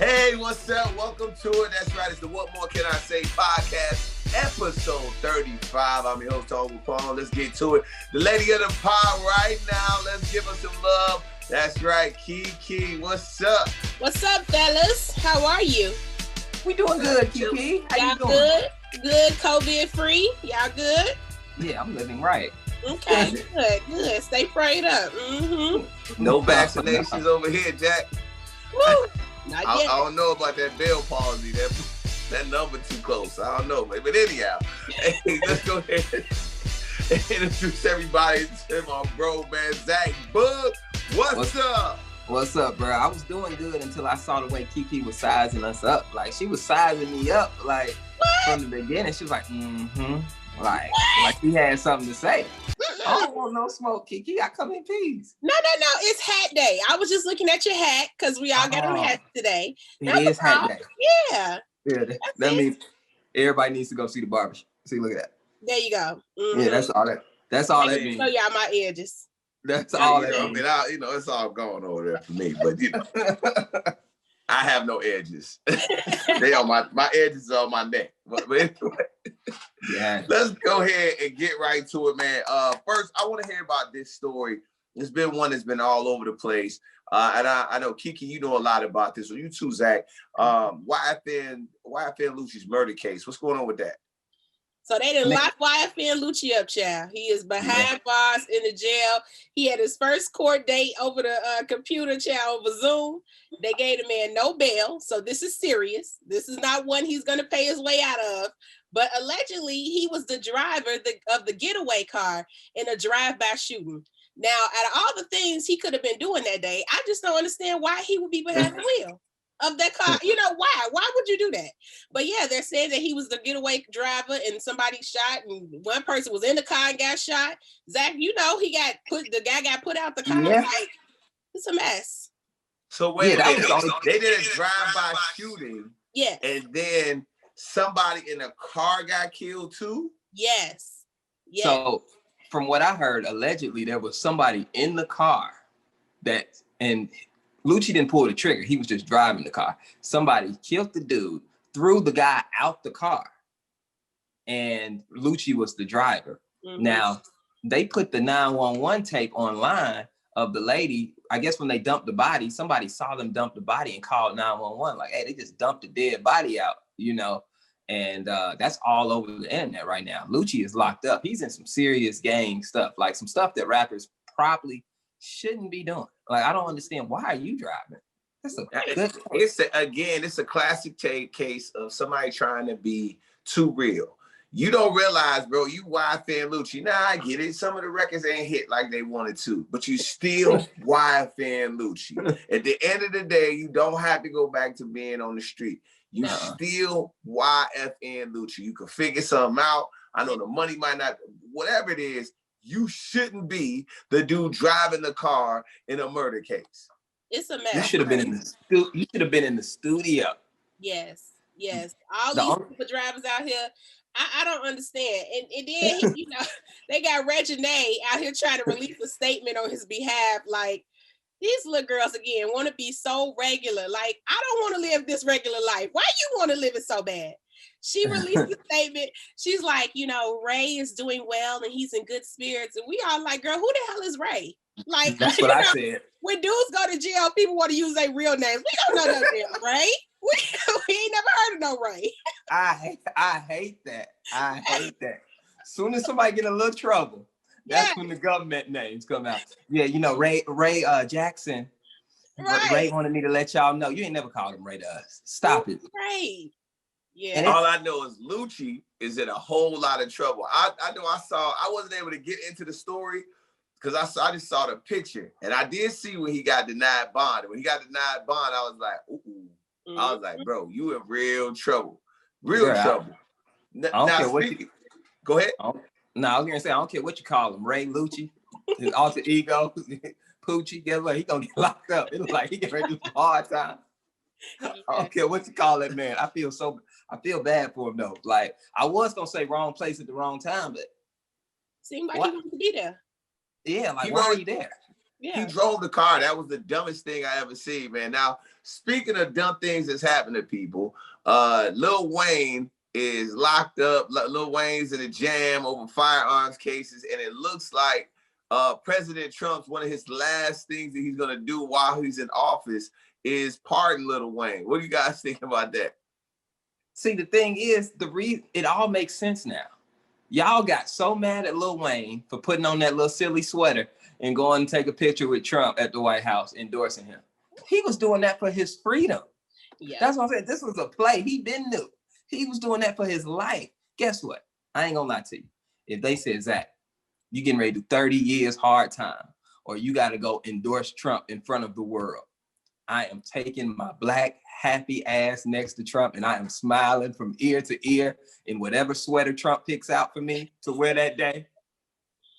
Hey, what's up? Welcome to it. That's right. It's the What More Can I Say podcast, episode 35. I'm your host, Kapone. Let's get to it. The lady of the pod right now. Let's give her some love. That's right, Keke. What's up? What's up, fellas? How are you? We doing good, Keke. How Y'all you doing? good? Good, COVID free. Y'all good? Yeah, I'm living right. Okay, good. Stay prayed up. Mm-hmm. No vaccinations over here, Jack. Woo! Not I yet. don't know about that Bell palsy. That number too close. I don't know. But anyhow, hey, let's go ahead and introduce everybody to my bro, man, Zach Boog. What's up? What's up, bro? I was doing good until I saw the way Keke was sizing us up. Like, she was sizing me up, like, from the beginning. She was like, like she had something to say. I don't want no smoke, Keke. I come in peace. No. It's hat day. I was just looking at your hat because we all got on hats today. It is hat day. Yeah. Yeah, that means everybody needs to go see the barber. See, look at that. There you go. Mm-hmm. Yeah, that's all that means. Show y'all my edges. That's all that means. I mean, it's all gone over there for me, but I have no edges. They on my edges are on my neck. But anyway, yeah. Let's go ahead and get right to it, man. First, I want to hear about this story. It's been one that's been all over the place. And I know, Keke, you know a lot about this. So you too, Zach. YFN Lucci's murder case. What's going on with that? So they didn't lock YFN Lucci up, child. He is behind bars in the jail. He had his first court date over the computer, child, over Zoom. They gave the man no bail. So this is serious. This is not one he's going to pay his way out of. But allegedly, he was the driver of the getaway car in a drive-by shooting. Now, out of all the things he could have been doing that day, I just don't understand why he would be behind the wheel of that car. You know, why? Why would you do that? But yeah, they're saying that he was the getaway driver and somebody shot and one person was in the car and got shot. Zach, you know, the guy got put out the car. Yeah. Like, it's a mess. So wait, they did a drive-by shooting. Yeah. And then somebody in a car got killed too? Yes. So from what I heard, allegedly there was somebody in the car and Lucci didn't pull the trigger. He was just driving the car. Somebody killed the dude, threw the guy out the car, and Lucci was the driver. Mm-hmm. Now, they put the 911 tape online of the lady. I guess when they dumped the body, somebody saw them dump the body and called 911. Like, hey, they just dumped a dead body out, you know? And that's all over the internet right now. Lucci is locked up. He's in some serious gang stuff, like some stuff that rappers probably shouldn't be doing. Like, I don't understand. Why are you driving? It's a classic case of somebody trying to be too real. You don't realize, bro, you YFN Lucci. Nah, I get it. Some of the records ain't hit like they wanted to, but you still YFN Lucci. At the end of the day, you don't have to go back to being on the street. You still YFN Lucci. You can figure something out. I know the money might not, whatever it is, you shouldn't be the dude driving the car in a murder case. It's a mess. You should have been in the studio. Yes. All these super drivers out here, I don't understand. And then you know, they got Reginae out here trying to release a statement on his behalf. Like, these little girls again want to be so regular. Like, I don't want to live this regular life. Why you want to live it so bad? She released a statement. She's like, you know, Ray is doing well and he's in good spirits. And we all like, girl, who the hell is Ray? Like, that's what I said. When dudes go to jail, people want to use their real names. We don't know no damn Ray. We ain't never heard of no Ray. I hate that. I hate that. Soon as somebody get a little trouble, that's when the government names come out. Yeah, you know, Ray Jackson. Right. Ray wanted me to let y'all know. You ain't never called him Ray to us. Stop it. Right. Yeah. And all I know is Lucci is in a whole lot of trouble. I know I wasn't able to get into the story because I just saw the picture. And I did see when he got denied bond. And when he got denied bond, I was like, ooh. Mm-hmm. I was like, bro, you in real trouble. Real trouble. I don't care what you... Go ahead. I was going to say, I don't care what you call him. Ray Lucci, his alter ego, Poochie, guess what? He going to get locked up. It was like he get ready to do some hard time. I don't care what you call that man. I feel bad for him though. Like, I was gonna say wrong place at the wrong time, but seemed like he wanted to be there. Yeah, like why are you there? He drove the car. That was the dumbest thing I ever seen, man. Now, speaking of dumb things that's happened to people, Lil Wayne is locked up. Lil Wayne's in a jam over firearms cases, and it looks like President Trump's one of his last things that he's gonna do while he's in office is pardon Lil Wayne. What do you guys think about that? See, the thing is, it all makes sense now. Y'all got so mad at Lil Wayne for putting on that little silly sweater and going to take a picture with Trump at the White House endorsing him. He was doing that for his freedom. Yeah. That's what I'm saying. This was a play. He been new. He was doing that for his life. Guess what? I ain't gonna lie to you. If they said, Zach, you getting ready to do 30 years hard time, or you got to go endorse Trump in front of the world, I am taking my black happy ass next to Trump, and I am smiling from ear to ear in whatever sweater Trump picks out for me to wear that day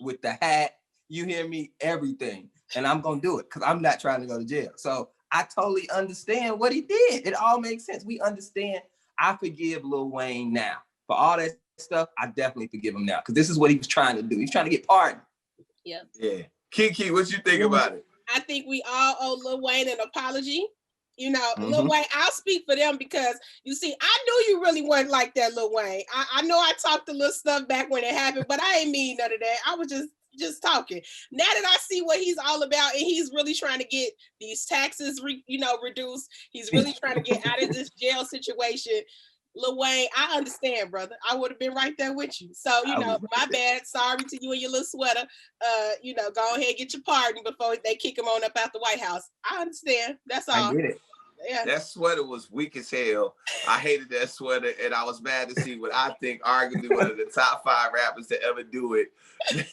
with the hat. You hear me? Everything. And I'm going to do it because I'm not trying to go to jail. So I totally understand what he did. It all makes sense. We understand. I forgive Lil Wayne now. For all that stuff, I definitely forgive him now because this is what he was trying to do. He's trying to get pardoned. Yeah. Yeah. Keke, what you think about it? I think we all owe Lil Wayne an apology. You know, Lil Wayne, I'll speak for them because, you see, I knew you really weren't like that, Lil Wayne. I know I talked a little stuff back when it happened, but I ain't mean none of that. I was just talking. Now that I see what he's all about, and he's really trying to get these taxes, reduced. He's really trying to get out of this jail situation. Lil Wayne, I understand, brother. I would have been right there with you. So, my bad. Sorry to you and your little sweater. Go ahead and get your pardon before they kick him on up out the White House. I understand. That's all. I get it. Yeah. That sweater was weak as hell. I hated that sweater, and I was mad to see what I think arguably one of the top 5 rappers to ever do it,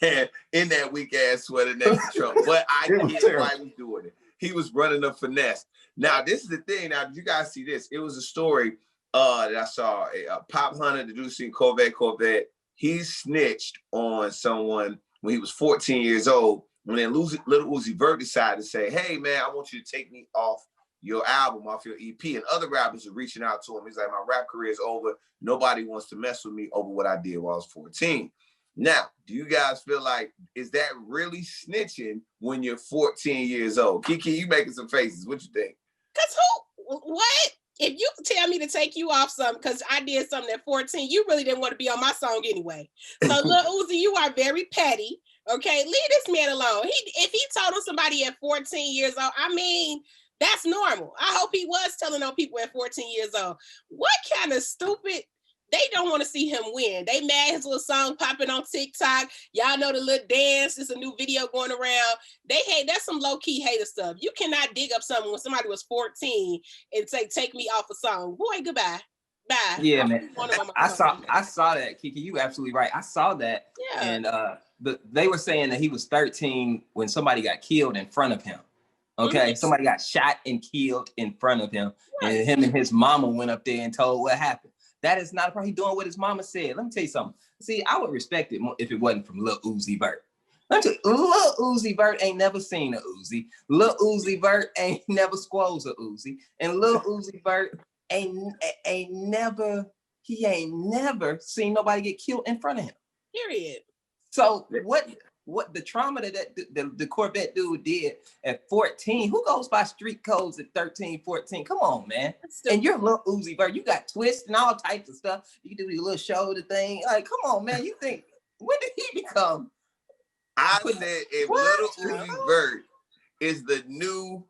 man, in that weak ass sweater next to Trump. But I get why he was doing it. He was running a finesse. Now, this is the thing. Now, did you guys see this? It was a story that I saw. Pop Hunter, the dude seen Corvette. He snitched on someone when he was 14 years old. When then Lil Uzi Vert decided to say, "Hey, man, I want you to take me off your album, off your EP," and other rappers are reaching out to him. He's like, "My rap career is over. Nobody wants to mess with me over what I did while I was 14. Now, do you guys feel like, is that really snitching when you're 14 years old? Keke, you making some faces. What you think? Because what? If you tell me to take you off something because I did something at 14, you really didn't want to be on my song anyway. So, Lil Uzi, you are very petty. Okay, leave this man alone. If he told on somebody at 14 years old, I mean, that's normal. I hope he was telling on people at 14 years old. What kind of stupid? They don't want to see him win. They mad his little song popping on TikTok. Y'all know the little dance. There's a new video going around. They hate. That's some low-key hater stuff. You cannot dig up something when somebody was 14 and say, "Take me off a song." Boy, goodbye. Bye. Yeah, man. I saw that, Keke. You absolutely right. I saw that. Yeah. And they were saying that he was 13 when somebody got killed in front of him. Okay, somebody got shot and killed in front of him, and him and his mama went up there and told what happened. That is not a problem. He doing what his mama said. Let me tell you something. See, I would respect it more if it wasn't from Lil Uzi Vert. Let me tell you, Lil Uzi Vert ain't never seen a Uzi. Lil Uzi Vert ain't never squoze a Uzi, and Lil Uzi Vert ain't never seen nobody get killed in front of him. Period. So what the trauma that the Corvette dude did at 14, who goes by street codes at 13, 14? Come on, man. And you're Lil Uzi Vert. You got twists and all types of stuff. You do your little shoulder thing. Like, come on, man. You think, when did he become? I said if Lil Uzi Vert is the new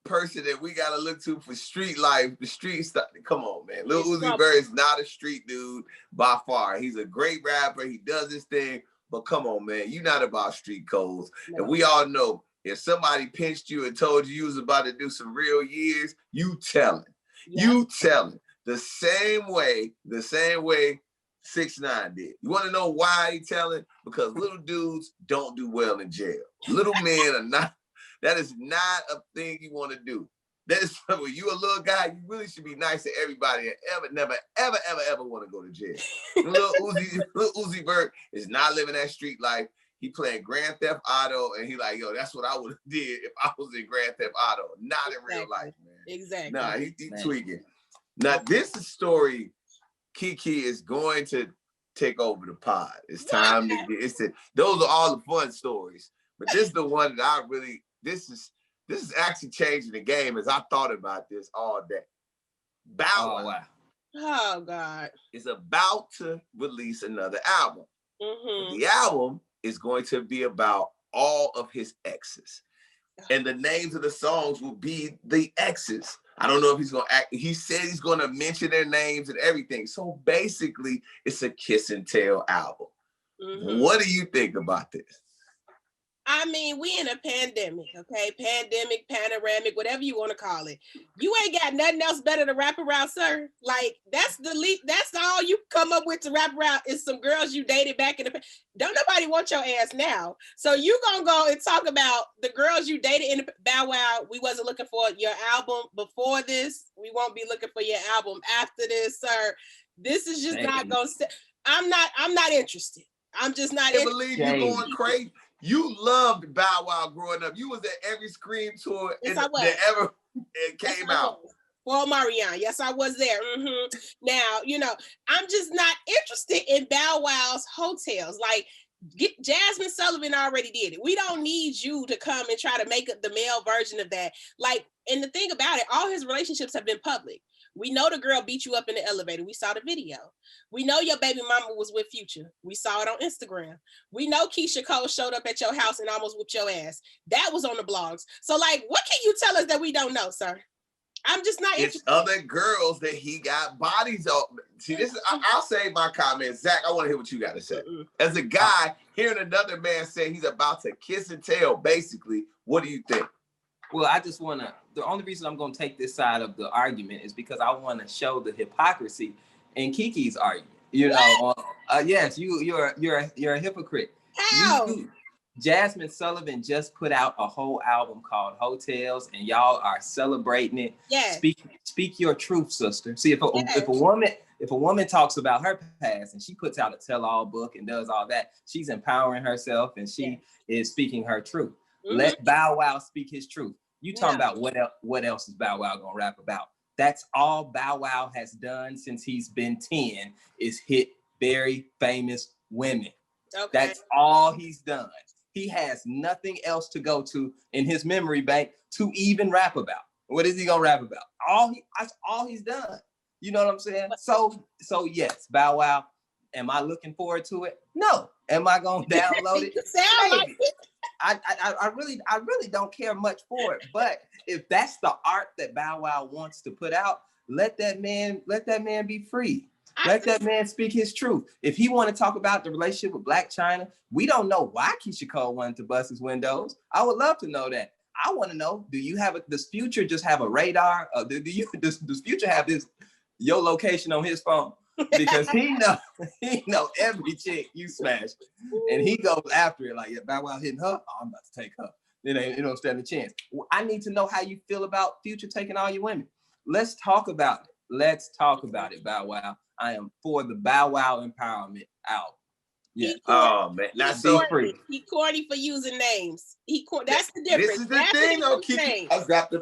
person that we got to look to for street life, the street stuff. Come on, man. Lil Uzi Vert is not a street dude by far. He's a great rapper. He does his thing. But come on, man, you're not about street codes. No. And we all know if somebody pinched you and told you was about to do some real years, you telling. Yeah. You telling. The same way 6ix9ine did. You want to know why he telling? Because little dudes don't do well in jail. Little men are not. That is not a thing you want to do. That is when you a little guy, you really should be nice to everybody and never want to go to jail. Lil Uzi Vert is not living that street life. He playing Grand Theft Auto, and he like, yo, that's what I would have did if I was in Grand Theft Auto, not in real life, man. Exactly. Nah, he tweaking. Now, this story, Keke is going to take over the pod. It's time to get. Those are all the fun stories. But this is the one that I really, this is actually changing the game as I thought about this all day. Bow Wow. Oh, wow. Oh God. Is about to release another album. Mm-hmm. The album is going to be about all of his exes. And the names of the songs will be the exes. I don't know if he's going to act. He said he's going to mention their names and everything. So basically, it's a kiss and tell album. Mm-hmm. What do you think about this? I mean, we in a pandemic, okay? Pandemic, panoramic, whatever you want to call it. You ain't got nothing else better to wrap around, sir. Like, that's all you come up with to wrap around is some girls you dated back in the past. Don't nobody want your ass now. So you gonna go and talk about the girls you dated in the Bow Wow. We wasn't looking for your album before this. We won't be looking for your album after this, sir. This is just not gonna I'm not interested. I'm just not interested. I believe you going crazy. You loved Bow Wow growing up. You was at every Scream tour that ever came out. For Marianne. Yes, I was there. Mm-hmm. Now, I'm just not interested in Bow Wow's hotels. Like, Jasmine Sullivan already did it. We don't need you to come and try to make up the male version of that. Like, and the thing about it, all his relationships have been public. We know the girl beat you up in the elevator. We saw the video. We know your baby mama was with Future. We saw it on Instagram. We know Keisha Cole showed up at your house and almost whooped your ass. That was on the blogs. So, like, what can you tell us that we don't know, sir? I'm just not interested. It's other girls that he got bodies on. See, this is, I'll say my comments. Zach, I want to hear what you got to say. As a guy, hearing another man say he's about to kiss and tell, basically, what do you think? Well, I just want to, the only reason I'm going to take this side of the argument is because I want to show the hypocrisy in Keke's argument. Yes, you're a hypocrite. How? Jasmine Sullivan just put out a whole album called Hotels, and y'all are celebrating it. Yes. Speak your truth, sister. See, if a woman talks about her past and she puts out a tell-all book and does all that, she's empowering herself and she is speaking her truth. Mm-hmm. Let Bow Wow speak his truth. You talking about what else is Bow Wow gonna rap about? That's all Bow Wow has done since he's been 10 is hit very famous women. Okay. That's all he's done. He has nothing else to go to in his memory bank to even rap about. What is he gonna rap about? That's all he's done. You know what I'm saying? So yes, Bow Wow. Am I looking forward to it? No. Am I gonna download it? Maybe. I really don't care much for it. But if that's the art that Bow Wow wants to put out, let that man be free. Let that man speak his truth. If he want to talk about the relationship with Black China, we don't know why Keisha Cole wanted to bust his windows. I would love to know that. I want to know, does Future just have a radar? Does Future have your location on his phone? Because he know every chick you smash, and he goes after it like, yeah, Bow Wow hitting her. Oh, I'm about to take her. It don't stand a chance. I need to know how you feel about Future taking all your women. Let's talk about it. Bow Wow. I am for the Bow Wow empowerment album. Yeah. Oh man, that's so free. He corny for using names. That's the difference. This is the thing, though. I dropped the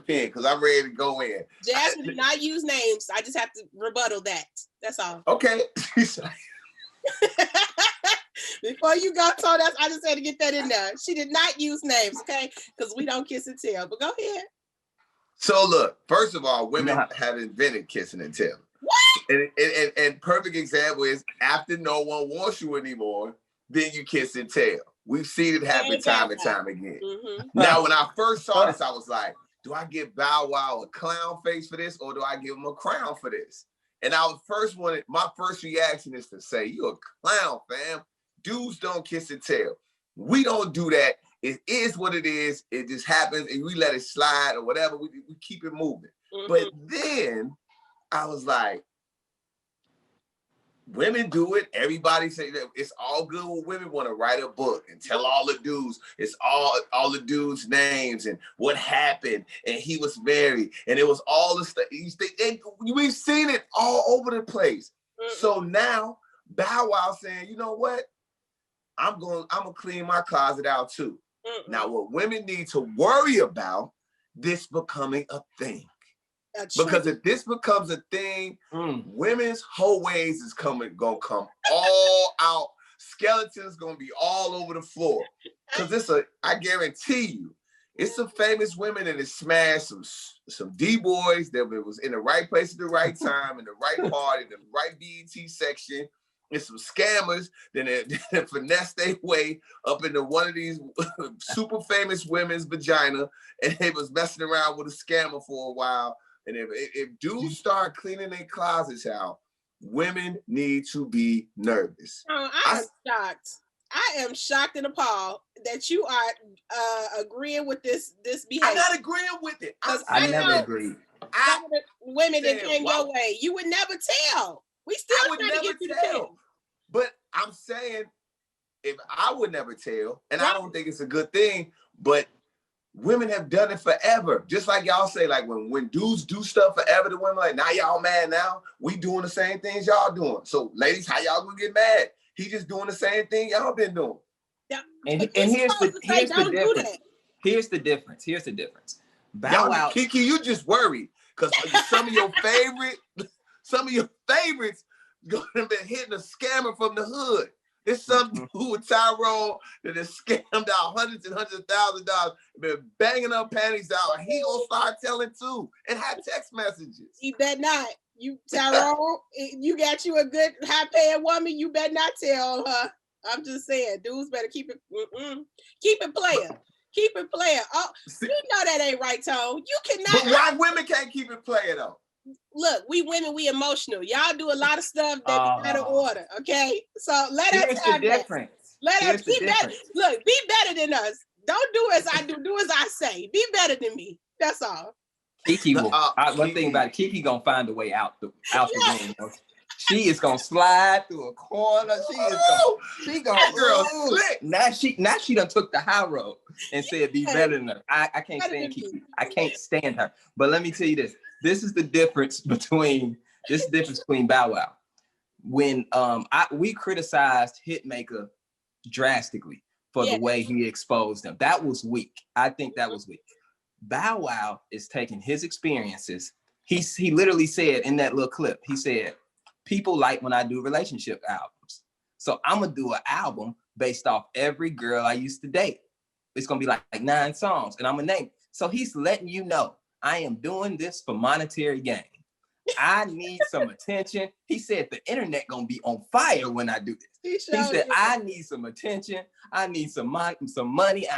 pen because I'm ready to go in. Jasmine did not use names. I just have to rebuttal that. That's all. Okay. Before you go, told us, I just had to get that in there. She did not use names, okay? Because we don't kiss and tell. But go ahead. So look, first of all, women have invented kissing and telling. What? And perfect example is after no one wants you anymore, then you kiss and tell. We've seen it happen time and time again. Mm-hmm. Now, when I first saw this, I was like, do I give Bow Wow a clown face for this or do I give him a crown for this? And my first reaction is to say, you a clown, fam. Dudes don't kiss and tell. We don't do that. It is what it is. It just happens and we let it slide or whatever. We keep it moving. Mm-hmm. But then I was like, women do it. Everybody say that it's all good when women want to write a book and tell all the dudes. It's all the dudes' names and what happened. And he was married. And it was all the stuff. We've seen it all over the place. Mm-hmm. So now Bow Wow saying, you know what? I'm gonna clean my closet out too. Mm-hmm. Now what women need to worry about this becoming a thing. Because if this becomes a thing, women's whole ways is gonna come all out. Skeletons gonna be all over the floor. Because I guarantee you, it's some famous women that has smashed some D-boys that was in the right place at the right time, in the right part, in the right BET section. And some scammers that finesse their way up into one of these super famous women's vagina, and they was messing around with a scammer for a while. And if dudes start cleaning their closets out, women need to be nervous. Oh, I am shocked. I am shocked and appalled that you are agreeing with this behavior. I'm not agreeing with it. I never agreed. Women that came your way, you would never tell. We still trying to get you to tell. But I'm saying, if I would never tell, and I don't think it's a good thing, but women have done it forever. Just like y'all say, like when dudes do stuff forever to women, like now y'all mad now, we doing the same things y'all doing. So ladies, how y'all gonna get mad? He just doing the same thing y'all been doing. Yeah. And here's the difference. Here's the difference. Bow Wow. Keke, you just worried because some of your favorites gonna be hitting a scammer from the hood. There's some dude with Tyrone that has scammed out hundreds and hundreds of thousands of dollars, been banging up panties out. He gonna start telling too and have text messages. You bet not. You Tyrone, you got you a good high-paying woman. You better not tell her. I'm just saying, dudes better keep it. Keep it player. Keep it player. Oh, you know that ain't right, Tone. You cannot. But why women can't keep it player though? Look, we women, we emotional. Y'all do a lot of stuff that's out of order. Okay, so let us have that. Let us be better. Look, be better than us. Don't do as I do. Do as I say. Be better than me. That's all. Keke will. One thing about it, Keke gonna find a way out the room. She is gonna slide through a corner. She gonna girl slick. Now she done took the high road and said be better than her. I can't stand Keke. I can't stand her. But let me tell you this. This is the difference between Bow Wow. When we criticized Hitmaker drastically for the way he exposed them. That was weak. I think that was weak. Bow Wow is taking his experiences. He literally said in that little clip, he said, people like when I do relationship albums. So I'm gonna do an album based off every girl I used to date. It's gonna be like 9 songs and I'm gonna name it. So he's letting you know, I am doing this for monetary gain. I need some attention. He said the internet gonna be on fire when I do this. He said, I need some attention. I need some money.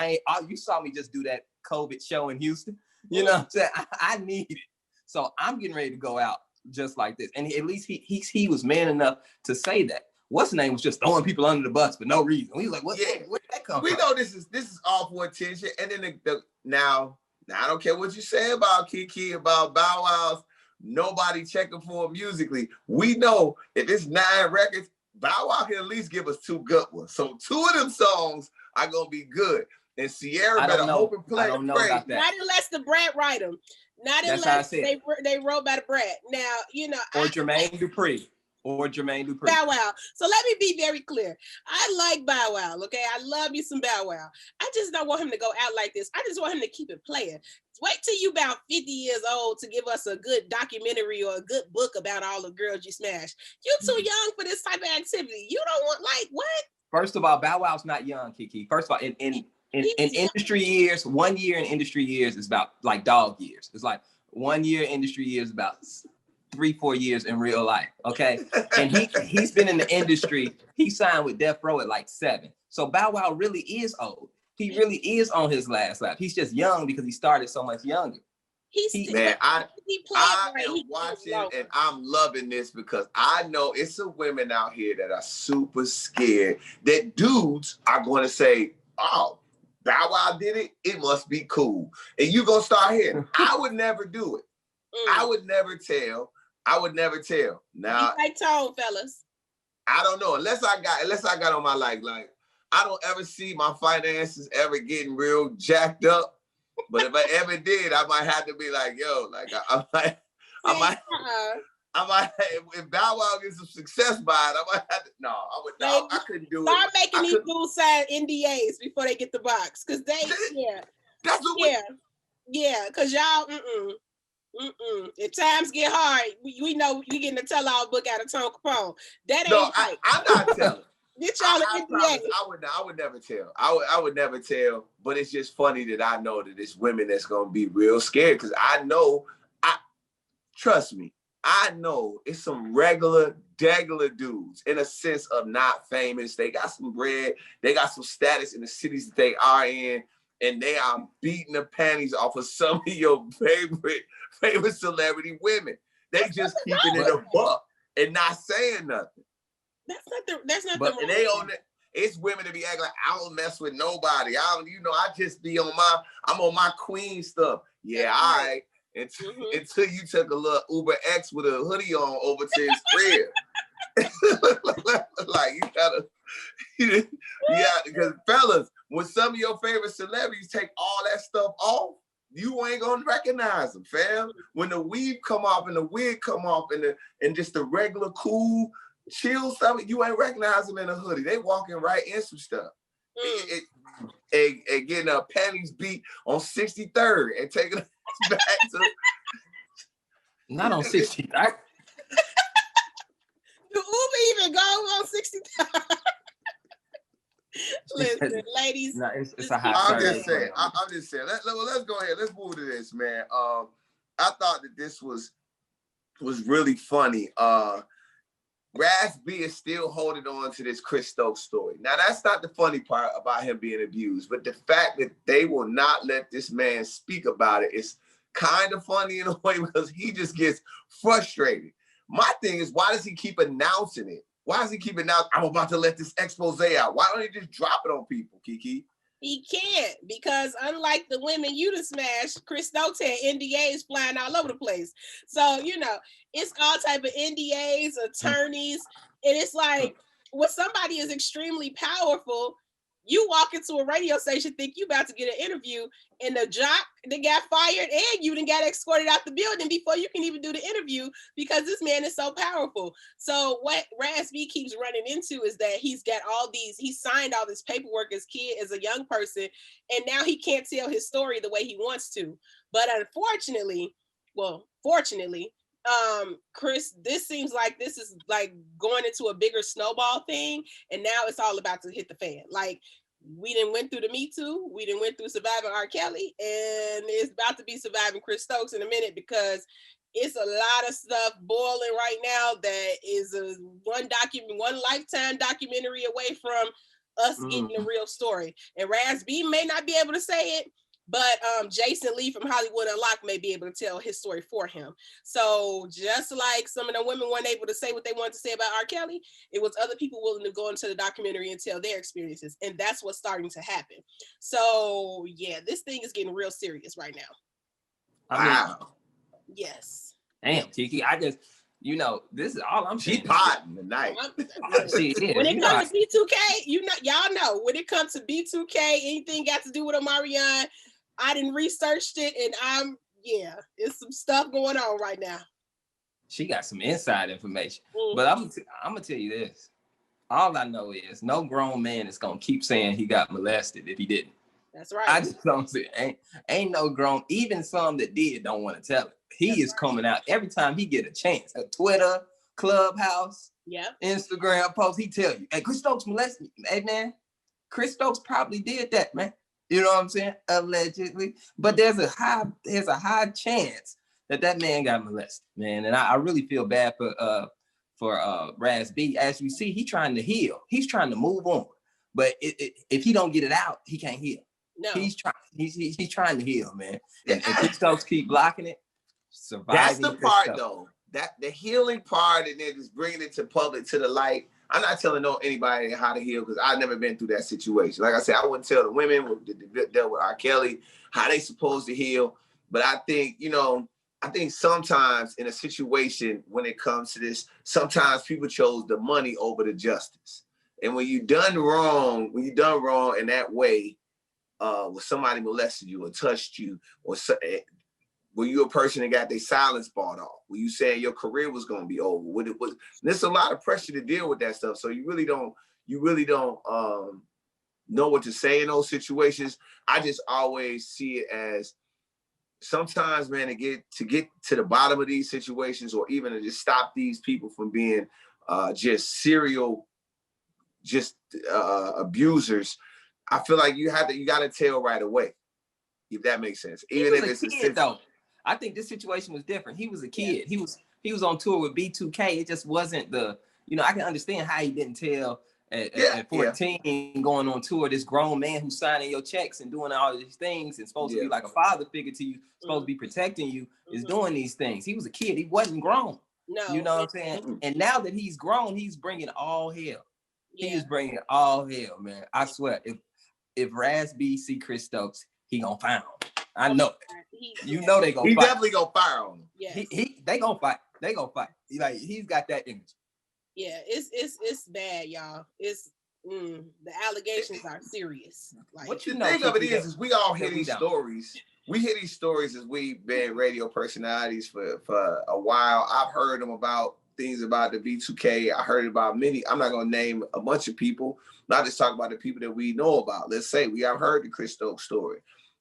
You saw me just do that COVID show in Houston. You know what I'm saying? I need it. So I'm getting ready to go out just like this. And at least he was man enough to say that. What's the name was just throwing people under the bus for no reason. We was like, where did that come from? We know this is all for attention. And then now I don't care what you say about Keke, about Bow Wow's, nobody checking for him musically. We know if it's 9 records, Bow Wow can at least give us 2 good ones. So 2 of them songs are gonna be good. And Sierra better hope and play. I don't know about that. Not unless the Brat write them. Not unless they wrote by the Brat. Now, Or Jermaine Dupri. Bow Wow. So let me be very clear. I like Bow Wow, okay? I love you some Bow Wow. I just don't want him to go out like this. I just want him to keep it playing. Wait till you about 50 years old to give us a good documentary or a good book about all the girls you smashed. You too young for this type of activity. You don't want, like, what? First of all, Bow Wow's not young, Keke. First of all, in industry years, 1 year in industry years is about like dog years. It's like 1 year industry years about 3-4 years in real life. Okay. And he's been in the industry. He signed with Death Row at like 7. So Bow Wow really is old. He really is on his last lap. He's just young because he started so much younger. I am watching and I'm loving this because I know it's some women out here that are super scared that dudes are going to say, oh, Bow Wow did it, it must be cool. And you gonna start hearing, I would never do it. I would never tell. Now, like Tone, fellas. I don't know, unless I got on my like I don't ever see my finances ever getting real jacked up. But if I ever did, I might have to be like, yo, like I might if Bow Wow gets some success by it, I might have to. No, I would not. I couldn't do it. Start making these dudes sign NDAs before they get the box, because that's what because y'all if times get hard, we know we getting a tell-all book out of Tone Kapone. That ain't right. I'm not telling. Get y'all I an promise, NDA. I would never tell. I would never tell. But it's just funny that I know that it's women that's gonna be real scared because I know. Trust me. I know it's some regular dudes in a sense of not famous. They got some bread. They got some status in the cities that they are in, and they are beating the panties off of some of your favorite celebrity women. They just keeping it a buck and not saying nothing. That's not But the they on it. It's women to be acting like I don't mess with nobody. I just be on I'm on my queen stuff. Yeah, all right. Until you took a little Uber X with a hoodie on over to his crib. Like you gotta, yeah, because fellas, when some of your favorite celebrities take all that stuff off, you ain't gonna recognize them, fam. When the weave come off and the wig come off and just the regular cool chill stuff, you ain't recognize them in a hoodie. They walking right in some stuff. And getting panties beat on 63rd and taking it back to not on 63rd. Do Uber even go on 63rd? Listen, ladies. No, it's a high. I'm just saying. Let's go ahead. Let's move to this, man. I thought that this was really funny. Raz-B is still holding on to this Chris Stokes story. Now, that's not the funny part about him being abused, but the fact that they will not let this man speak about it is kind of funny in a way because he just gets frustrated. My thing is, why does he keep announcing it? Why does he keep announcing, I'm about to let this expose out? Why don't he just drop it on people, Keke? He can't, because unlike the women you done smashed, Chris Stokes had NDAs flying all over the place. So, it's all type of NDAs, attorneys, and it's like when somebody is extremely powerful, you walk into a radio station, think you about to get an interview, and the jock that got fired and you done got escorted out the building before you can even do the interview because this man is so powerful. So what Raz-B keeps running into is that he signed all this paperwork as a young person, and now he can't tell his story the way he wants to. But fortunately, Chris, this seems like this is like going into a bigger snowball thing, and now it's all about to hit the fan. Like, we didn't went through the Me Too, we didn't went through surviving R. Kelly, and it's about to be surviving Chris Stokes in a minute because it's a lot of stuff boiling right now that is one lifetime documentary away from us getting the real story. And Raz-B may not be able to say it, but Jason Lee from Hollywood Unlocked may be able to tell his story for him. So just like some of the women weren't able to say what they wanted to say about R. Kelly, it was other people willing to go into the documentary and tell their experiences. And that's what's starting to happen. So yeah, this thing is getting real serious right now. Wow. Yes. Damn, Keke. I just, this is all I'm saying. She potting tonight. When it comes to B2K, y'all know, when it comes to B2K, anything got to do with Omarion, I didn't researched it, and it's some stuff going on right now. She got some inside information. But I'm gonna tell you this. All I know is no grown man is gonna keep saying he got molested if he didn't. That's right. I just don't see ain't no grown, even some that did don't want to tell it. He is coming out every time he get a chance. A Twitter, Clubhouse, Instagram post, he tell you, hey, Chris Stokes molested me. Hey man, Chris Stokes probably did that, man. You know what I'm saying? Allegedly. But there's a high chance that man got molested, man. And I really feel bad for Raz-B. As you see, he's trying to heal. He's trying to move on. But if he don't get it out, he can't heal. No. He's trying to heal, man. And Chris Stokes keep blocking it. Surviving. That's the part though. That the healing part and then just bringing it to the light. I'm not telling anybody how to heal because I've never been through that situation. Like I said, I wouldn't tell the women that dealt with R. Kelly how they supposed to heal. But I think, sometimes in a situation when it comes to this, sometimes people chose the money over the justice. And when you done wrong in that way, when somebody molested you or touched you, or were you a person that got their silence bought off? Were you saying your career was going to be over? There's a lot of pressure to deal with that stuff. So you really don't know what to say in those situations. I just always see it as sometimes, man, to get to the bottom of these situations, or even to just stop these people from being just serial just abusers, I feel like you got to tell right away, if that makes sense. Even if it's a kid, though. I think this situation was different. He was a kid. Yeah. He was on tour with B2K. It just wasn't I can understand how he didn't tell at 14 going on tour, this grown man who's signing your checks and doing all these things and supposed to be like a father figure to you, supposed to be protecting you, is doing these things. He was a kid. He wasn't grown. No. You know what I'm saying? And now that he's grown, he's bringing all hell. Yeah. He is bringing all hell, man. I swear, if Raz-B see Chris Stokes, he gonna fire him. I know it. They gonna fight. He definitely gonna fire on him. Yeah. They gonna fight. They gonna fight. Like, he's got that image. Yeah, it's bad, y'all. It's the allegations are serious. Like, what you think of it is we all hear these stories. We hear these stories as we've been radio personalities for a while. I've heard them about things about the B2K. I heard about many. I'm not gonna name a bunch of people. Not just talk about the people that we know about. Let's say I've heard the Chris Stokes story.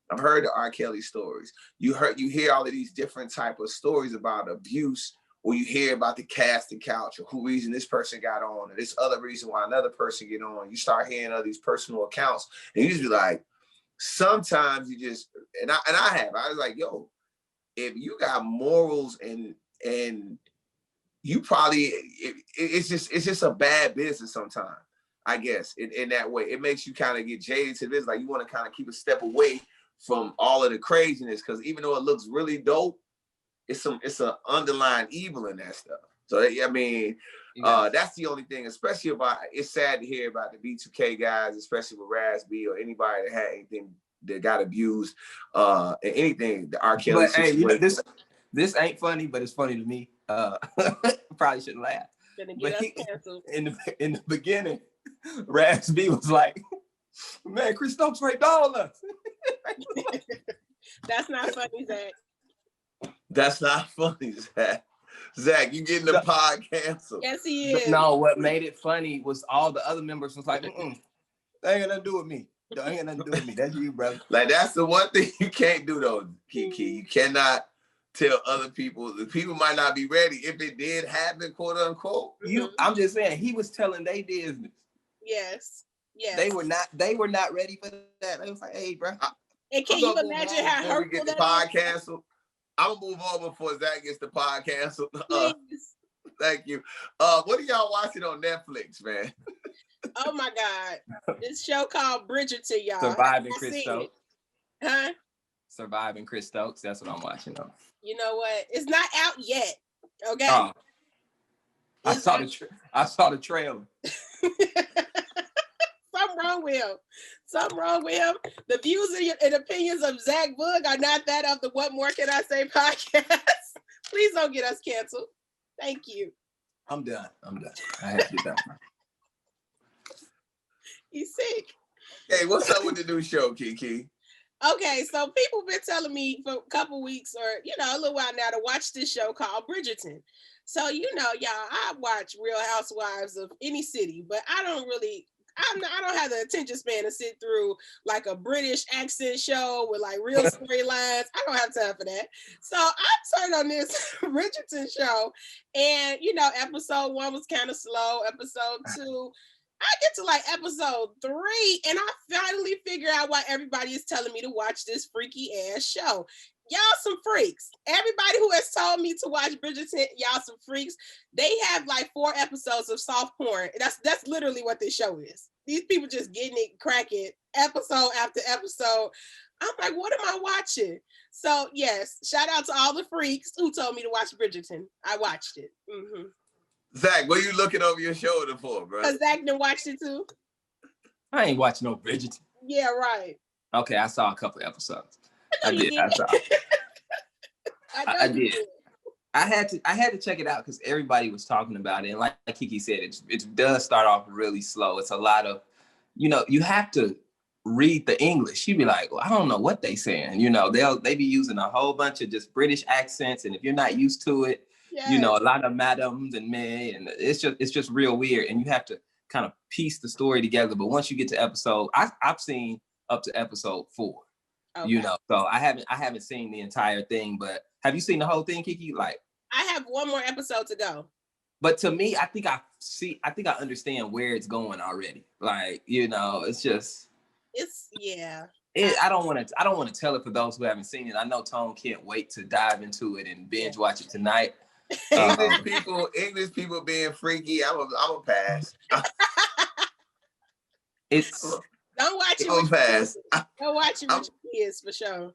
I've heard the R. Kelly stories. You hear all of these different type of stories about abuse, or you hear about the casting couch, or who reason this person got on, or this other reason why another person get on. You start hearing all these personal accounts, and you just be like, sometimes you just, and I was like, yo, if you got morals and you probably, it's just a bad business sometimes, I guess, in that way. It makes you kind of get jaded to this. Like, you want to kind of keep a step away from all of the craziness, because even though it looks really dope, it's an underlying evil in that stuff. So I mean, that's the only thing. Especially about, it's sad to hear about the B2K guys, especially with Raz-B or anybody that had anything that got abused, and anything. The R. Kelly situation. Hey, this ain't funny, but it's funny to me. Probably shouldn't laugh. But in the beginning, Raz-B was like, "Man, Chris Stokes raped all of us." That's not funny, Zach. That's not funny, Zach. Zach, you getting the pod canceled. Yes, he is. No, what made it funny was all the other members was like, "They ain't got nothing to do with me. They ain't got nothing to do with me. That's you, brother." Like, that's the one thing you can't do, though, Keke. You cannot tell other people. The people might not be ready if it did happen, quote unquote. I'm just saying, he was telling their business. Yes. They were not ready for that. They was like, "Hey, bro." And can you imagine how hurtful we get the pod canceled? I'm gonna move on before Zach gets the pod canceled. Thank you. What are y'all watching on Netflix, man? Oh my God, this show called Bridgerton, y'all. Surviving Chris Stokes. Huh? Surviving Chris Stokes. That's what I'm watching on. You know what? It's not out yet. Okay. I saw the trailer. Something wrong with him. The views and opinions of Zach Boog are not that of the What More Can I Say podcast. Please don't get us canceled. Thank you. I'm done. I have to get done. He's sick. Hey, what's up with the new show, Keke? Okay, so people been telling me for a couple weeks or, a little while now to watch this show called Bridgerton. So, y'all, I watch Real Housewives of any city, but I don't have the attention span to sit through like a British accent show with like real storylines. I don't have time for that. So I turned on this Bridgerton show, and episode 1 was kind of slow. Episode 2, I get to like episode 3, and I finally figure out why everybody is telling me to watch this freaky ass show. Y'all some freaks. Everybody who has told me to watch Bridgerton, y'all some freaks. They have like 4 episodes of soft porn. That's literally what this show is. These people just getting it cracking episode after episode. I'm like, what am I watching? So yes, shout out to all the freaks who told me to watch Bridgerton. I watched it. Mm-hmm. Zach, what are you looking over your shoulder for, bro? Because Zach done watched it too. I ain't watching no Bridgerton. Yeah, right. Okay, I saw a couple episodes. I did. I did. I had to check it out because everybody was talking about it. And like Keke said, it does start off really slow. It's a lot of, you have to read the English. You'd be like, well, I don't know what they saying. They be using a whole bunch of just British accents. And if you're not used to it, a lot of madams and men, and it's just real weird. And you have to kind of piece the story together. But once you get to episode, I've seen up to episode 4. Okay. So I haven't seen the entire thing, but have you seen the whole thing, Keke? Like, I have 1 more episode to go. But to me, I think I understand where it's going already. Like, you know, it's just I don't want to tell it for those who haven't seen it. I know Tone can't wait to dive into it and binge watch it tonight. English people being freaky. I'm a pass. Don't watch it. I'm pass. Don't watch it with your kids for sure.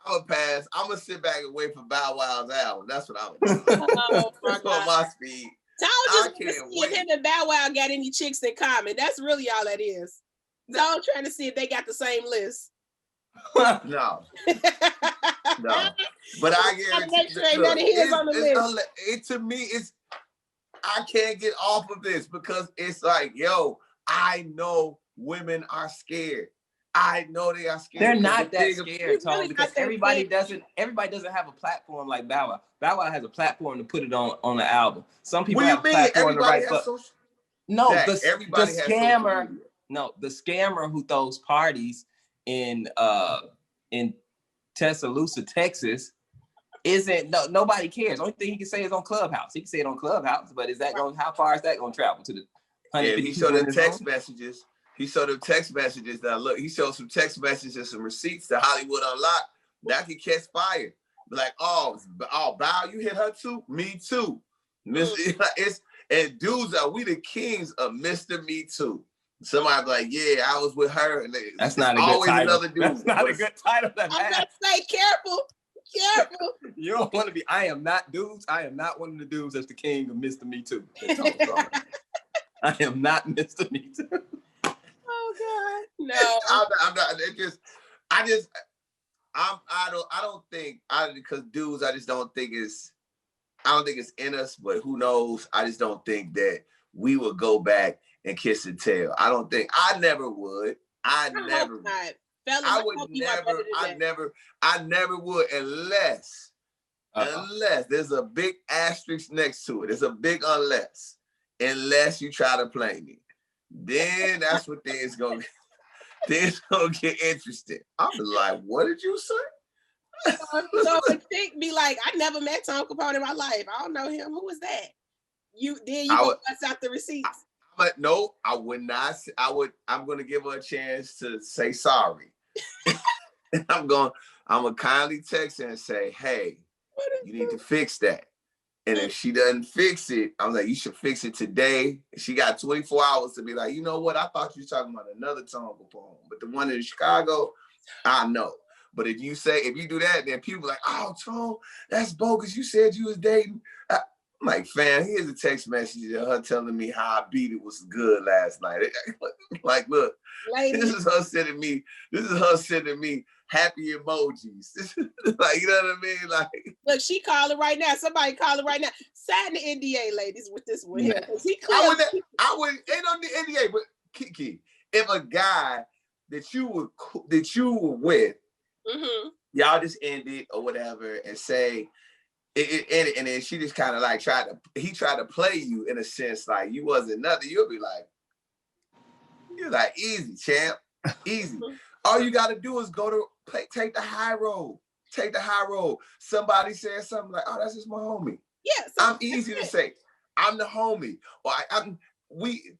I'm a pass. I'm gonna sit back and wait for BowWow's album. That's what I'm gonna do. Oh my God. On my speed. Tone just want to see if him and Bow Wow got any chicks in common. That's really all that is. Tone trying to see if they got the same list. No. No. But I guarantee to me, it's I can't get off of this because it's like, yo, I know women are scared. I know they are scared. They're not that scared, Tone, because everybody doesn't have a platform like Bow Wow. Bow Wow has a platform to put it on the album. Some people have a platform to write, but no, the scammer. No, the scammer who throws parties in Tuscaloosa, Texas, nobody cares. Only thing he can say is on Clubhouse. He can say it on Clubhouse, but how far is that going to travel to the 150 he showed the text messages. He showed them text messages. Now look, he showed some text messages, some receipts to Hollywood Unlocked. That could catch fire. Be like, oh, Bow, you hit her too? Me too. And dudes we the kings of Mr. Me Too. Somebody be like, yeah, I was with her. And that's not a good title. Another dude. That's not a good title. I'm about to say, careful. You don't want to be. I am not dudes. I am not one of the dudes that's the king of Mr. Me Too. I am not Mr. Me Too. Oh God, no. I'm not. I don't think because dudes. I don't think it's in us. But who knows? I just don't think that we would go back and kiss and tell. I don't think. I never would. I never would unless there's a big asterisk next to it. There's a big unless you try to play me. Then that's what things gonna get interesting. I'm like, what did you say? So a chick be like, I never met Tom Kapone in my life. I don't know him. Who was that? You go bust out the receipts. But no, I would not. I'm gonna give her a chance to say sorry. I'm gonna kindly text her and say, hey, you need to fix that. And if she doesn't fix it, I'm like, you should fix it today. She got 24 hours to be like, you know what? I thought you were talking about another Tom Kapone, but the one in Chicago, I know. But if you do that, then people are like, oh, Tom, that's bogus. You said you was dating. I'm like, fam, here's a text message of her telling me how I beat it was good last night. Like, look, ladies. This is her sending me happy emojis. Like, you know what I mean? Like, look, she calling right now. Somebody calling right now. Sign the NDA, ladies, with this one. Yeah. I would ain't on the NDA, but Keke, if a guy that you were with, y'all just ended or whatever, and say and then she just kind of like tried to play you in a sense, like you wasn't nothing, you'll be like, easy, champ, easy. All you got to do is take the high road. Take the high road. Somebody says something like, oh, that's just my homie. Yeah. I'm easy to say, I'm the homie. Or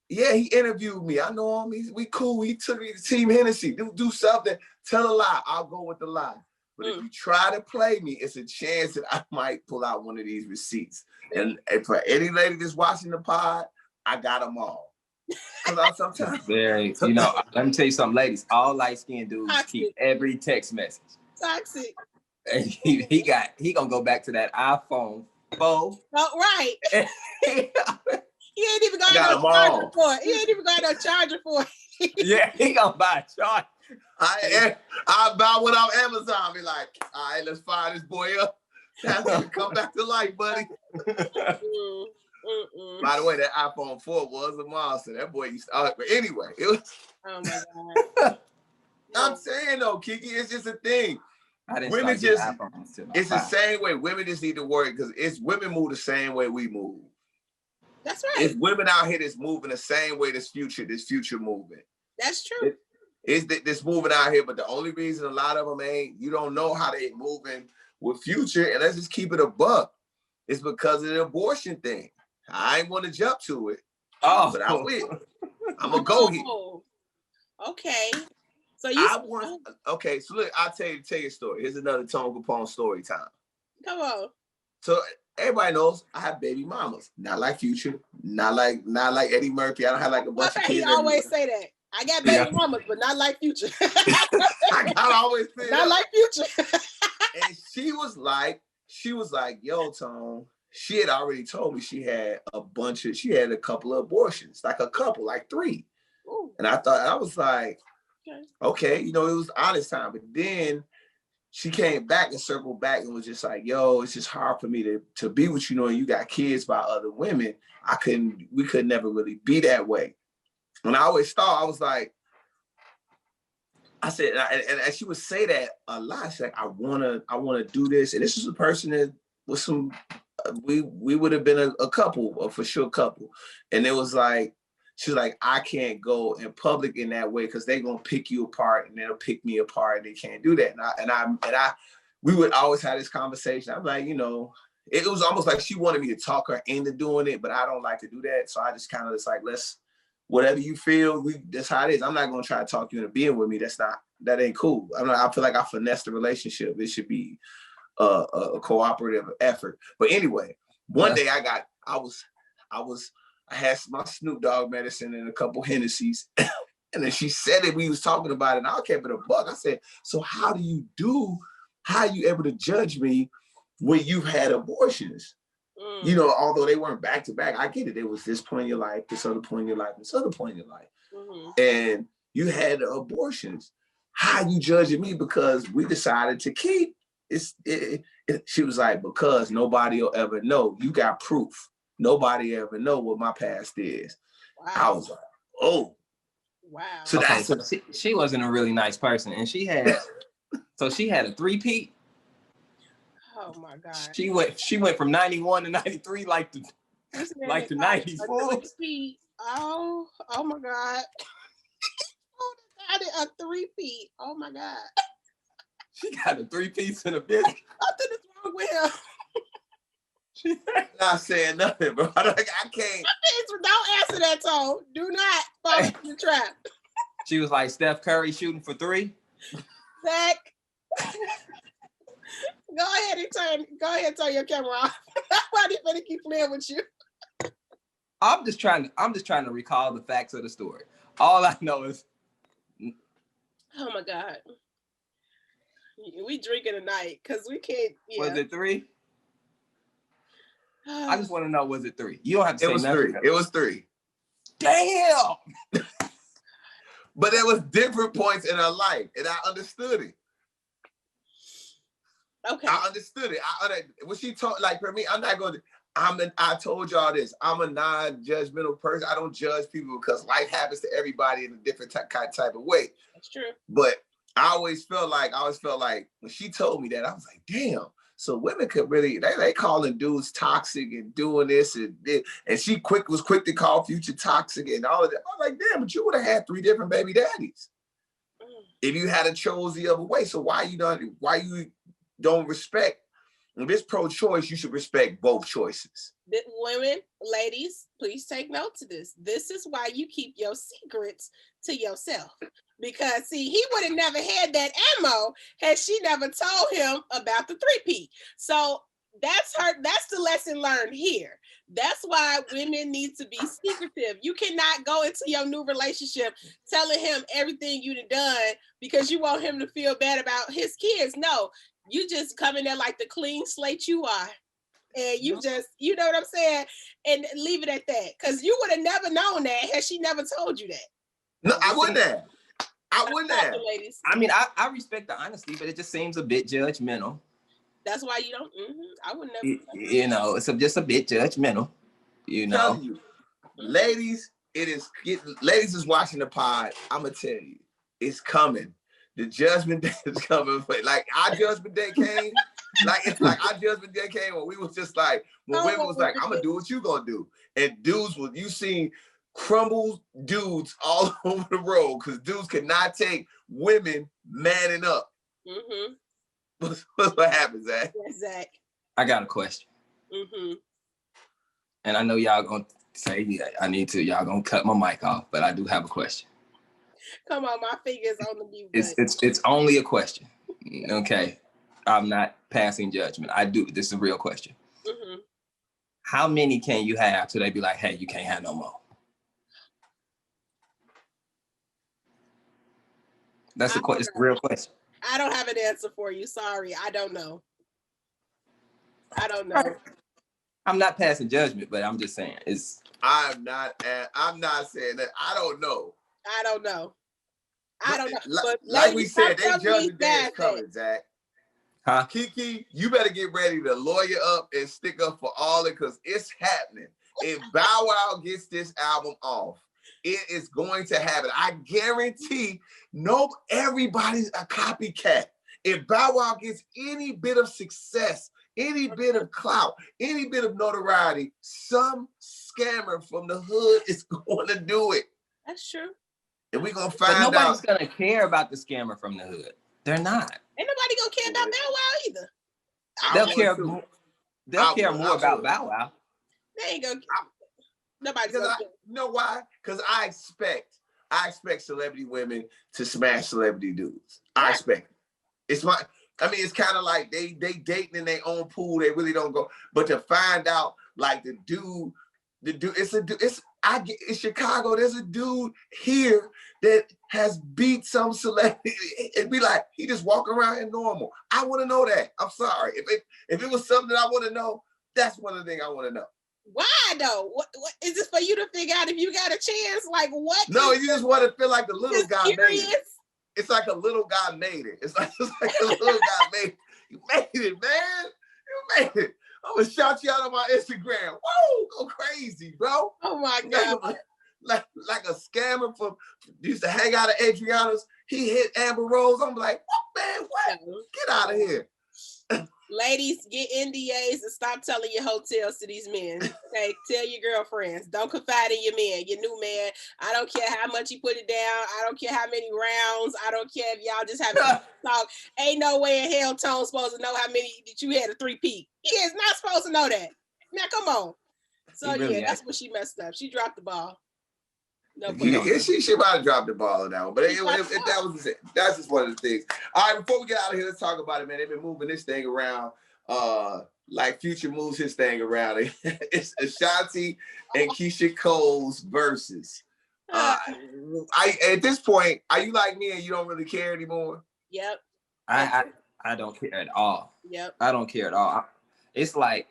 he interviewed me. I know him. We cool. He took me to Team Hennessy. Do something. Tell a lie. I'll go with the lie. But if you try to play me, it's a chance that I might pull out one of these receipts. And for any lady that's watching the pod, I got them all. Sometimes let me tell you something, ladies. All light-skinned dudes keep every text message. Toxic. And he gonna go back to that iPhone 4. Oh, right. He ain't even got no charger for it. He ain't even got no charger for it. Yeah, he gonna buy a charger. I buy one on Amazon. Be like, all right, let's fire this boy up. That's gonna come back to life, buddy. By the way, that iPhone 4 was a monster. That boy used to, but anyway, it was. Oh my God. I'm saying though, Keke, it's just a thing. Women just, it's the same way. Women just need to worry because women move the same way we move. That's right. It's women out here that's moving the same way this future moving. That's true. It's this moving out here, but the only reason a lot of them ain't, you don't know how they moving with Future, and let's just keep it a buck. It's because of the abortion thing. I ain't want to jump to it. Oh, but I will. I'm gonna go here. Okay. So you. Okay. So look, I'll tell you a story. Here's another Tone Kapone story time. Come on. So everybody knows I have baby mamas. Not like Future. Not like Eddie Murphy. I don't have like a bunch of kids. He always say that. I got baby mamas, but not like Future. I gotta always say not like Future. And she was like, yo, Tone. She had already told me she had a couple of abortions, like 3. Ooh. And I was like, okay, it was honest time. But then she came back and circled back and was just like, yo, it's just hard for me to be with you, knowing you got kids by other women. We could never really be that way. And I always thought, I was like, I said, and she would say that a lot. She's like, I wanna do this. And this is a person that was we would have been a couple, for sure couple. And it was like, she's like, I can't go in public in that way because they're gonna pick you apart and they'll pick me apart and they can't do that. We would always have this conversation. I'm like, it was almost like she wanted me to talk her into doing it, but I don't like to do that. So I just kind of like, whatever you feel, that's how it is. I'm not gonna try to talk you into being with me. That ain't cool. I feel like I finessed the relationship. It should be a cooperative effort. But anyway, one day I had my Snoop Dogg medicine and a couple Hennessy's. And then she said it, we was talking about it, and I kept it a buck. I said, so how are you able to judge me when you've had abortions? Although they weren't back to back, I get it. There was this point in your life, this other point in your life, this other point in your life. Mm-hmm. And you had abortions. How you judging me because we decided to keep? She was like, because nobody will ever know. You got proof. Nobody ever know what my past is. Wow. I was like, oh. Wow. So she wasn't a really nice person. And she had a 3-peat. Oh my God. She went from 91 to 93 like the 90s. Oh my God. A 3-peat. Oh my God. She got a 3-piece in a business. Nothing is wrong with him. She's not saying nothing, bro. I can't. Don't answer that, Tone. Do not fall into the trap. She was like Steph Curry shooting for 3. Zach. Go ahead and turn your camera off. Why do you think keep playing with you? I'm just trying to recall the facts of the story. All I know is, oh my God, we drinking tonight because we can't. Yeah. Was it 3? I just want to know, was it 3? You don't have to say nothing. It was 3. Damn. But there was different points in her life, and I understood it. Okay. I understood it. When she talked, like for me, I told y'all this. I'm a non-judgmental person. I don't judge people because life happens to everybody in a different type of way. That's true. But I always felt like when she told me that, I was like, damn. So women could really, they calling dudes toxic and doing this and she was quick to call Future toxic and all of that. I was like, damn, but you would have had 3 different baby daddies if you had chose the other way. So why you don't respect? If it's pro-choice, you should respect both choices. Women, ladies, please take note of this. This is why you keep your secrets to yourself. Because, see, he would have never had that ammo had she never told him about the 3-peat. So that's the lesson learned here. That's why women need to be secretive. You cannot go into your new relationship telling him everything you've done because you want him to feel bad about his kids. No, you just come in there like the clean slate you are. And you just, you know what I'm saying? And leave it at that. Because you would have never known that had she never told you that. No, I wouldn't have. Ladies. I mean, I respect the honesty, but it just seems a bit judgmental. That's why you don't. I would never. It's just a bit judgmental. Telling you, ladies, ladies is watching the pod. I'm gonna tell you, it's coming. The judgment day is coming. Like our judgment day came. It's like our judgment day came when we was just like, when women was like, I'm gonna do what you gonna do, and dudes you seen crumble dudes all over the road because dudes could not take women manning up. Mm-hmm. What happens, Zach? Yes, Zach. I got a question. Mm-hmm. And I know y'all gonna say, yeah, y'all gonna cut my mic off, but I do have a question. Come on, my finger's on the mute It's button. it's only a question. Okay. I'm not passing judgment. This is a real question. Mm-hmm. How many can you have till they be like, hey, you can't have no more? It's a real question. I don't have an answer for you. Sorry, I don't know. I don't know. I'm not passing judgment, but I'm just saying I'm not saying that. I don't know. I don't know. But like we said, they judgment day is coming, Zach. Huh? Keke, you better get ready to lawyer up and stick up for all it, because it's happening. If Bow Wow gets this album off, it is going to happen. I guarantee everybody's a copycat. If Bow Wow gets any bit of success, any bit of clout, any bit of notoriety, some scammer from the hood is going to do it. That's true. And we're going to find out. But nobody's going to care about the scammer from the hood. They're not. Ain't nobody going to care about Bow Wow either. They'll care more about Bow Wow. They ain't going to care. Nobody's going to care. You know why? Because I expect celebrity women to smash celebrity dudes. I expect it. It's kind of like they dating in their own pool. They really don't go. But to find out, like, the dude, in Chicago, there's a dude here that has beat some celebrity. It'd be like, he just walk around and normal. I want to know that. I'm sorry. If it was something I want to know, that's one of the things I want to know. Why though? What is this for you to figure out if you got a chance? Like what? No, you just want to feel like the little guy curious? made it. It's like a little guy made it. It's like a little guy made it. You made it, man. You made it. I'm gonna shout you out on my Instagram. Whoa, go crazy, bro. Oh my God. Like a scammer used to hang out at Adriana's. He hit Amber Rose. I'm like, what, man? What? Get out of here. Ladies, get NDAs and stop telling your hotels to these men. Okay, tell your girlfriends. Don't confide in your man, your new man. I don't care how much you put it down. I don't care how many rounds. I don't care if y'all just have a talk. Ain't no way in hell Tone's supposed to know how many that you had a 3-peat. He is not supposed to know that. Now, come on. So really that's what she messed up. She dropped the ball. No, she might have dropped the ball on that one, but that's just one of the things. All right, before we get out of here, let's talk about it, man. They've been moving this thing around, like Future moves his thing around. It's Ashanti and Keisha Cole's Verzuz. At this point, are you like me and you don't really care anymore? Yep. I don't care at all. Yep. I don't care at all. It's like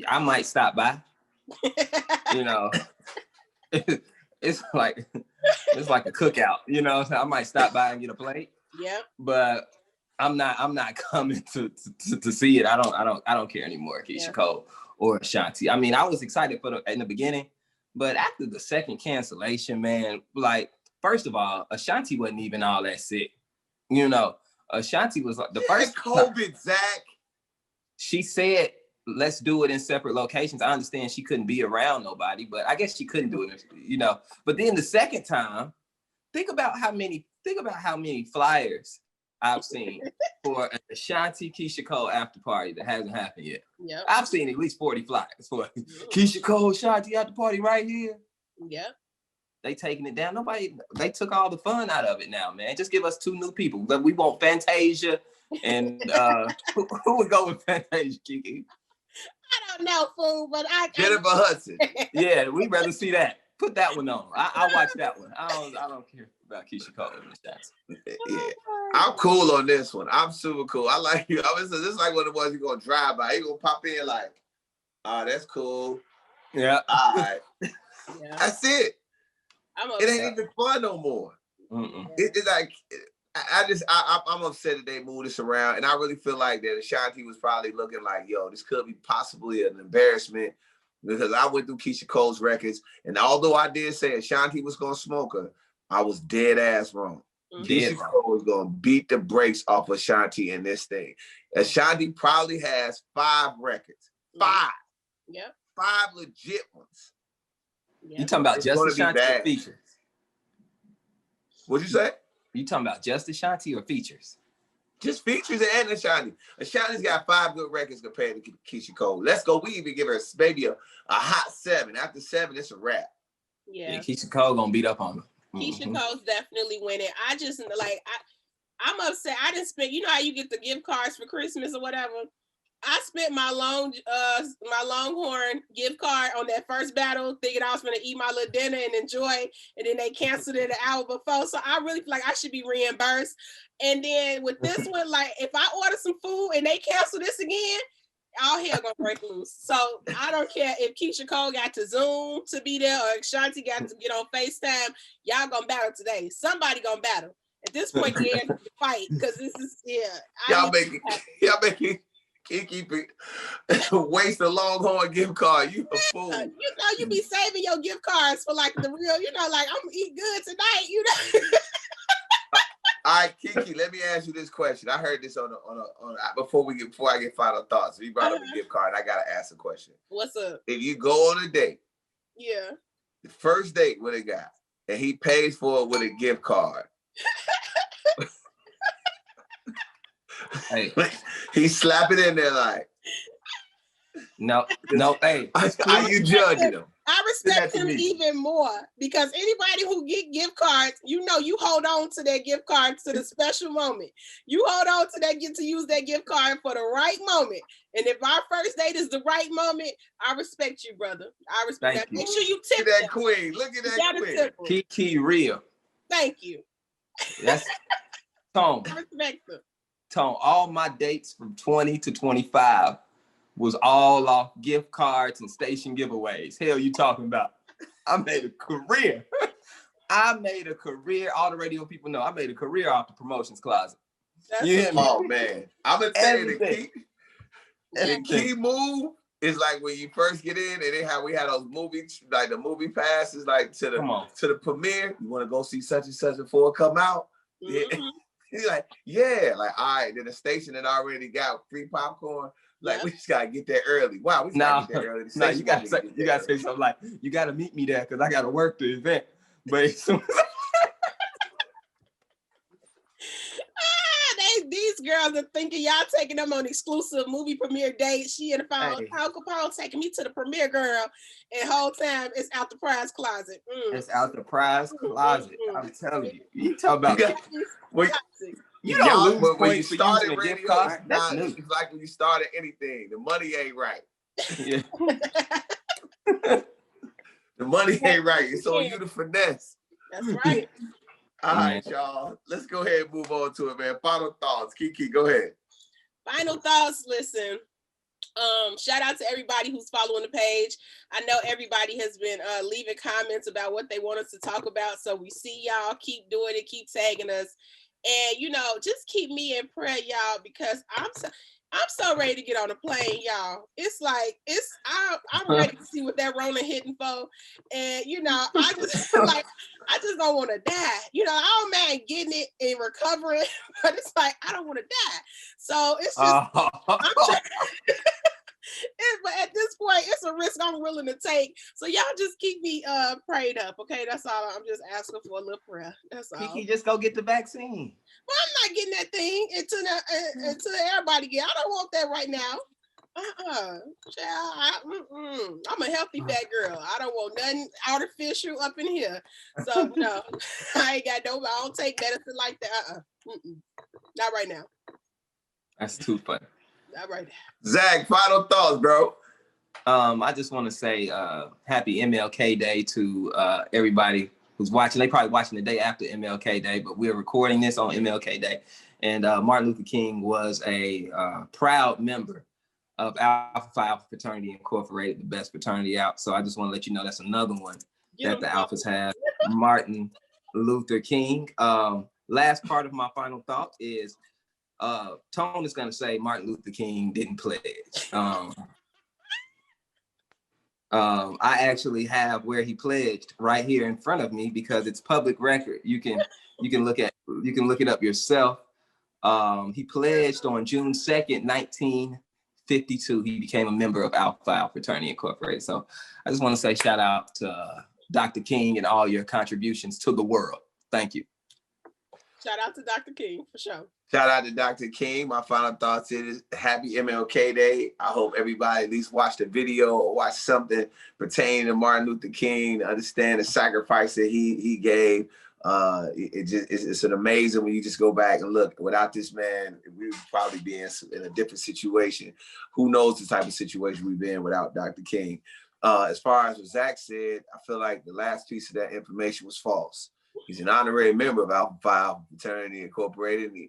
I might stop by. You know. It's like a cookout, you know. So I might stop by and get a plate. Yeah. But I'm not coming to see it. I don't care anymore, Keisha Cole or Ashanti. I mean, I was excited in the beginning, but after the second cancellation, man, like, first of all, Ashanti wasn't even all that sick. You know, Ashanti was like the first COVID, Zach. She said, let's do it in separate locations. I understand she couldn't be around nobody, but I guess she couldn't do it, you know. But then the second time, think about how many flyers I've seen for an Ashanti Keisha Cole after party that hasn't happened yet. Yep. I've seen at least 40 flyers for Keisha Cole Ashanti after party right here. Yep. They taking it down. They took all the fun out of it now, man. Just give us 2 new people. But we want Fantasia and who would go with Fantasia, Keke? I don't know, fool, but Jennifer Hudson. Yeah, we'd rather see that. Put that one on. I'll watch that one. I don't care about Keisha Cole and Miss Yeah, I'm cool on this one. I'm super cool. I like you. This is like one of the ones you're gonna drive by. You're gonna pop in like, that's cool. Yeah. All right. Yeah. That's it. It ain't even fun no more. It's like I'm upset that they moved this around, and I really feel like that Ashanti was probably looking like, yo, this could be possibly an embarrassment, because I went through Keisha Cole's records, and although I did say Ashanti was gonna smoke her, I was dead ass wrong. Keisha Cole was gonna beat the brakes off Ashanti in this thing. Ashanti probably has 5 records, 5. Yep. 5 legit ones. Yep. You talking about just Ashanti or features? What'd you say? You talking about just Ashanti or features? Just features and Ashanti. Ashanti's got 5 good records compared to Keisha Cole. Let's go. We even give her maybe a hot 7. After 7, it's a wrap. Yeah. Keisha Cole gonna beat up on her. Keisha Cole's definitely winning. I just like I'm upset. I didn't spend. You know how you get the gift cards for Christmas or whatever. I spent my Longhorn gift card on that first battle, thinking I was gonna eat my little dinner and enjoy, and then they canceled it an hour before. So I really feel like I should be reimbursed. And then with this one, like if I order some food and they cancel this again, all hell gonna break loose. So I don't care if Keisha Cole got to Zoom to be there or Shanti got to get on FaceTime. Y'all gonna battle today. Somebody gonna battle. At this point, yeah, fight because this is Y'all making Keke waste a Longhorn gift card. You a fool. You know, you be saving your gift cards for like the real. You know, like I'm gonna eat good tonight. You know. All right, Keke, let me ask you this question. I heard this on before I get final thoughts. You brought up a gift card. I gotta ask a question. What's up? If you go on a date, yeah, the first date with a guy, and he pays for it with a gift card. Hey, he slap it in there like. No, hey. Are you judging him? I respect him even more because anybody who get gift cards, you know, you hold on to that gift card to the special moment. You hold on to that, get to use that gift card for the right moment. And if our first date is the right moment, I respect you, brother. I respect that. Make sure you tip that queen. Look at that queen. Keke real. Thank you. That's Tone. I respect them. Tone, all my dates from 20 to 25 was all off gift cards and station giveaways. Hell you talking about? I made a career. All the radio people know I made a career off the promotions closet. You hear me? Oh man. I'm gonna tell you the key move is like when you first get in and we had those movies, like the movie passes, like to the premiere. You want to go see such and such before it come out? Mm-hmm. Yeah. He's like, yeah, like all right. Then the station had already got free popcorn. Like we just gotta get there early. Wow, we just gotta get there early. No, you gotta say something like, you gotta meet me there because I gotta work the event. But as soon as these girls are thinking y'all taking them on exclusive movie premiere dates. She and the phone, Al Kapone taking me to the premiere, girl, and whole time it's out the prize closet. It's out the prize closet. I'm telling you. You talk about you don't lose when you started radio. Gift cards, it's like when you started anything, the money ain't right. Yeah. The money ain't right. It's on you to finesse. That's right. All right, y'all. Let's go ahead and move on to it, man. Final thoughts. Keke, go ahead. Final thoughts. Listen, shout out to everybody who's following the page. I know everybody has been leaving comments about what they want us to talk about. So we see y'all. Keep doing it. Keep tagging us. And, you know, just keep me in prayer, y'all, because I'm so ready to get on a plane, y'all. It's like, I'm ready to see what that Rona hitting for. And, you know, I just don't want to die. You know, I don't mind getting it and recovering, but it's like, I don't want to die. So it's just, but at this point, it's a risk I'm willing to take. So y'all just keep me prayed up, okay? That's all. I'm just asking for a little prayer. That's all. Keke, just go get the vaccine. Well, I'm not getting that thing until everybody get. I don't want that right now. Child, I'm a healthy fat girl. I don't want nothing artificial up in here. So no, I ain't got no. I don't take medicine like that. Not right now. That's too funny. Not right now. Zach, final thoughts, bro. I just want to say happy MLK Day to everybody who's watching. They probably watching the day after MLK Day, but we're recording this on MLK Day. And Martin Luther King was a proud member of Alpha Phi Alpha Fraternity Incorporated, the best fraternity out. So I just want to let you know that's another one that the Alphas have. Martin Luther King. Last part of my final thought is Tone is going to say Martin Luther King didn't pledge. I actually have where he pledged right here in front of me because it's public record. You can look it up yourself. He pledged on June 2nd, 1952. He became a member of Alpha Phi Alpha Fraternity Incorporated. So I just want to say shout out to Dr. King and all your contributions to the world. Thank you. Shout out to Dr. King for sure. Shout out to Dr. King. My final thoughts is happy MLK Day. I hope everybody at least watched a video or watch something pertaining to Martin Luther King to understand the sacrifice that he gave. It's an amazing when you just go back and look. Without this man, we would probably be in a different situation. Who knows the type of situation we've been without Dr. King. As far as what Zach said, I feel like the last piece of that information was false. He's an honorary member of Alpha Phi Fraternity Incorporated. And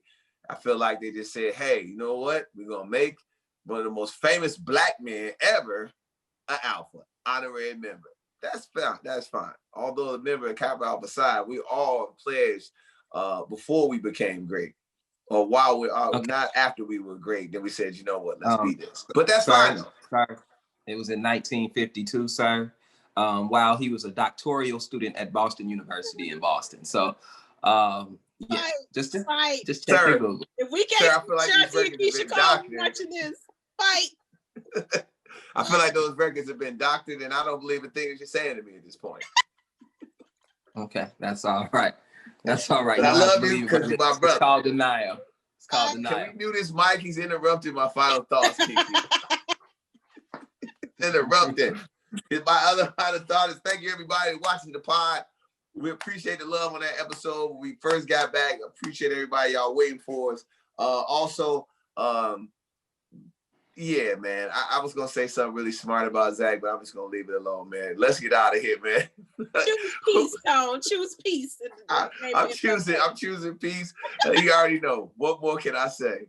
I feel like they just said, hey, you know what? We're going to make one of the most famous black men ever an Alpha, honorary member. That's fine. That's fine. Although a member of Kappa Alpha Psi, we all pledged before we became great. Or while we are not after we were great. Then we said, you know what? Let's be this. But that's fine, though. Sorry. It was in 1952, sir. While he was a doctoral student at Boston University in Boston. So, yeah, just check your Google. If we can't, I feel like these records have been doctored. Watching this fight. I feel like those records have been doctored, and I don't believe a thing that you're saying to me at this point. Okay, that's all right. That's all right. But I love you because you're my brother. It's called denial. It's called denial. Can we mute this mic? He's interrupting my final thoughts, Keke. Interrupting. My other final thought is thank you everybody watching the pod. We appreciate the love on that episode when we first got back. Appreciate everybody y'all waiting for us. Yeah, man. I was gonna say something really smart about Zach, but I'm just gonna leave it alone, man. Let's get out of here, man. Choose peace, Tone. Choose peace. I'm choosing peace. You already know. What more can I say?